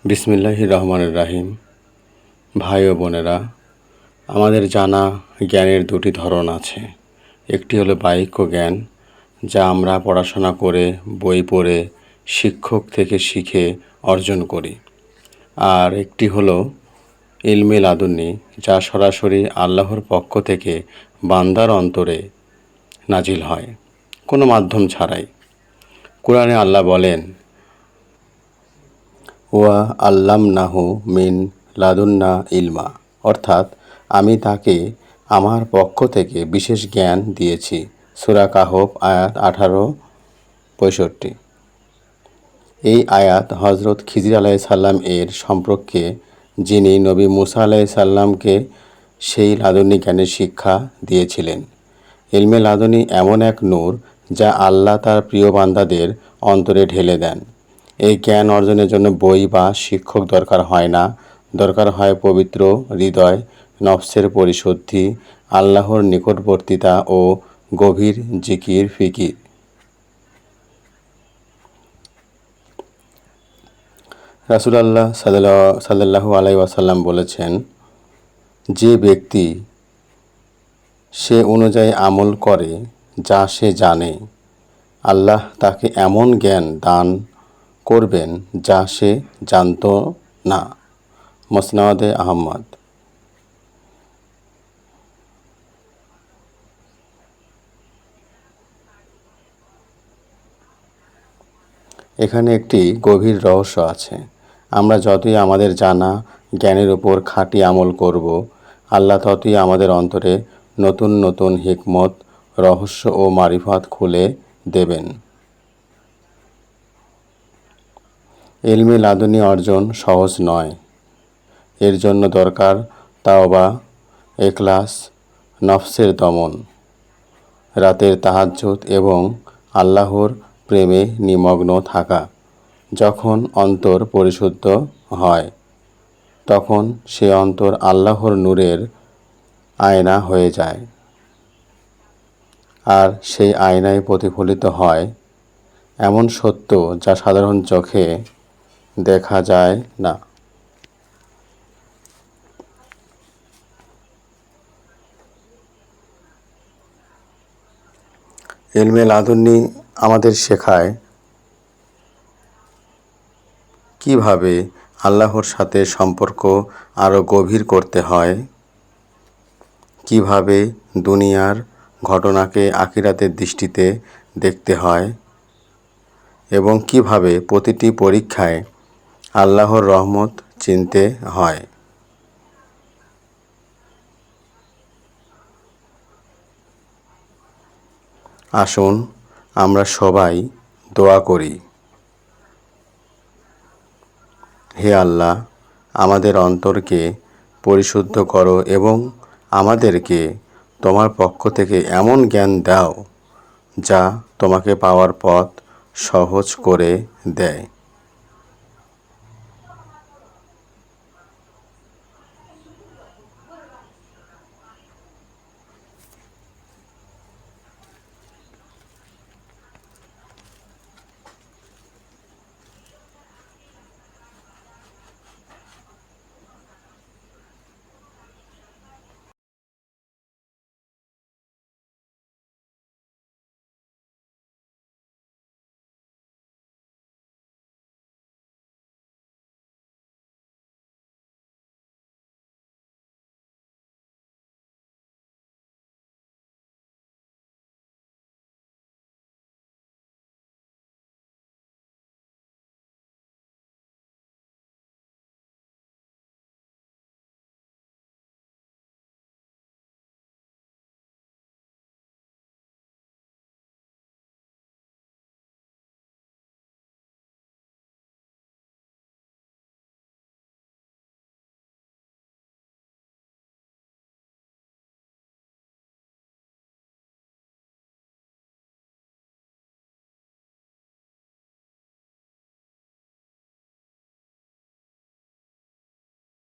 বিসমিল্লাহির রহমানির রাহিম। ভাই ও বোনেরা, আমাদের জানা জ্ঞানের দুটি ধরন আছে। একটি হলো বাহ্যিক জ্ঞান, যা আমরা পড়াশোনা করে, বই পড়ে, শিক্ষক থেকে শিখে অর্জন করি। আর একটি হলো ইলমে লাদুন্নি, যা সরাসরি আল্লাহর পক্ষ থেকে বান্দার অন্তরে নাজিল হয়, কোনো মাধ্যম ছাড়াই। কোরআনে আল্লাহ বলেন, ওয়া আল্লামনাহু মিন লাদুন্না ইলমা, অর্থাৎ আমি তাকে আমার পক্ষ থেকে বিশেষ জ্ঞান দিয়েছি। সূরা কাহফ আয়াত 18-65। এই আয়াত হজরত খিজির আলাইসাল্লাম এর সম্পর্কে, যিনি নবী মুসা আলাইসাল্লামকে সেই লাদুনী জ্ঞানের শিক্ষা দিয়েছিলেন। ইলমে লাদুনী এমন এক নূর, যা আল্লাহ তার প্রিয় বান্দাদের অন্তরে ঢেলে দেন। এই জ্ঞান অর্জনের জন্য বই বা শিক্ষক দরকার হয় না, দরকার হয় পবিত্র হৃদয়, নফসের পরিশুদ্ধি, আল্লাহর নিকটবর্তিতা ও গভীর জিকির ফিকির। রাসূলুল্লাহ সাল্লাল্লাহু আলাইহি ওয়াসাল্লাম বলেছেন, যে ব্যক্তি সে অনুযায়ী আমল করে যা সে জানে, আল্লাহ তাকে এমন জ্ঞান দান করবেন যা সে জানত না। মুসনাদে আহমদ। এখানে একটি গভীর রহস্য আছে। আমরা যতই আমাদের জানা জ্ঞানের উপর খাঁটি আমল করব, আল্লাহ ততই আমাদের অন্তরে নতুন নতুন হিকমত, রহস্য ও মারিফাত খুলে দেবেন। ইলমে লাদুনী অর্জন সহজ নয়। এর জন্য দরকার তাওবা, ইখলাস, নফসের দমন, রাতের তাহাজ্জুদ এবং আল্লাহর প্রেমে নিমগ্ন থাকা। যখন অন্তর পরিশুদ্ধ হয়, তখন সে অন্তর আল্লাহর নূরের আয়না হয়ে যায়, আর সেই আয়নায় প্রতিফলিত হয় এমন সত্য যা সাধারণ চোখে দেখা যায় না। ইলমে লাদুন্নী আমাদের শেখায় কিভাবে আল্লাহর সাথে সম্পর্ক আরও গভীর করতে হয়, কিভাবে দুনিয়ার ঘটনাকে আখিরাতের দৃষ্টিতে দেখতে হয় এবং কিভাবে প্রতিটি পরীক্ষায় আল্লাহর রহমত চিনতে হয়। আসুন আমরা সবাই দোয়া করি। হে আল্লাহ, আমাদের অন্তরকে পরিশুদ্ধ করো এবং আমাদেরকে তোমার পক্ষ থেকে এমন জ্ঞান দাও যা তোমাকে পাওয়ার পথ সহজ করে দেয়।